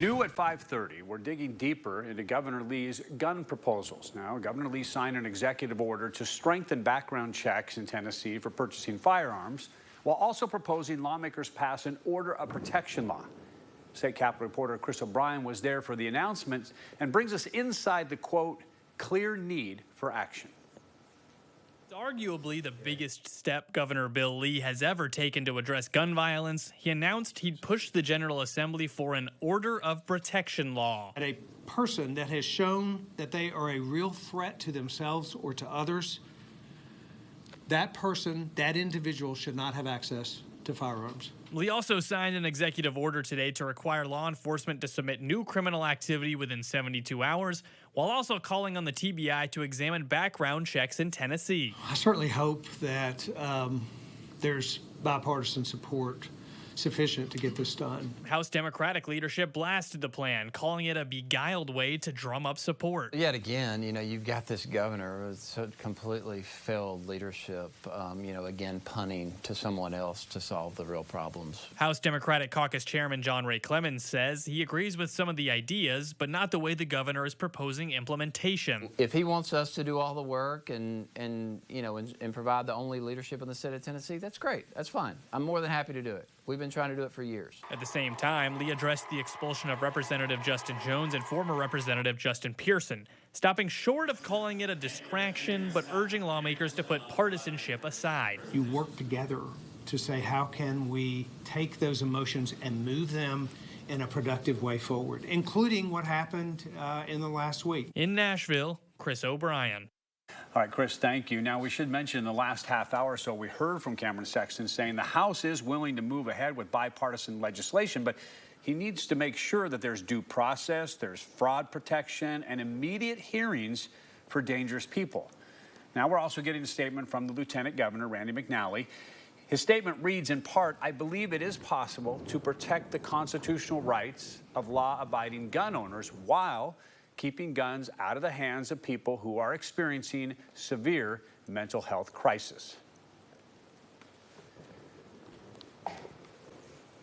New at 5:30, we're digging deeper into Governor Lee's gun proposals. Now, Governor Lee signed an executive order to strengthen background checks in Tennessee for purchasing firearms, while also proposing lawmakers pass an order of protection law. State Capitol reporter Chris O'Brien was there for the announcements and brings us inside the, quote, clear need for action. It's arguably the biggest step Governor Bill Lee has ever taken to address gun violence. He announced he'd push the General Assembly for an order of protection law. A person that has shown that they are a real threat to themselves or to others, that person, that individual should not have access to firearms. Lee also signed an executive order today to require law enforcement to submit new criminal activity within 72 hours, while also calling on the TBI to examine background checks in Tennessee. I certainly hope that there's bipartisan support sufficient to get this done. House Democratic leadership blasted the plan, calling it a beguiled way to drum up support. Yet again, you've got this governor with such completely failed leadership, again, punting to someone else to solve the real problems. House Democratic Caucus Chairman John Ray Clemens says he agrees with some of the ideas, but not the way the governor is proposing implementation. If he wants us to do all the work and provide the only leadership in the state of Tennessee, that's great. That's fine. I'm more than happy to do it. We've been trying to do it for years. At the same time, Lee addressed the expulsion of Representative Justin Jones and former Representative Justin Pearson, stopping short of calling it a distraction, but urging lawmakers to put partisanship aside. You work together to say, how can we take those emotions and move them in a productive way forward, including what happened in the last week. In Nashville, Chris O'Brien. All right, Chris, thank you. Now, we should mention in the last half hour or so, we heard from Cameron Sexton saying the House is willing to move ahead with bipartisan legislation, but he needs to make sure that there's due process, there's fraud protection, and immediate hearings for dangerous people. Now, we're also getting a statement from the Lieutenant Governor, Randy McNally. His statement reads, in part, I believe it is possible to protect the constitutional rights of law-abiding gun owners while keeping guns out of the hands of people who are experiencing severe mental health crisis.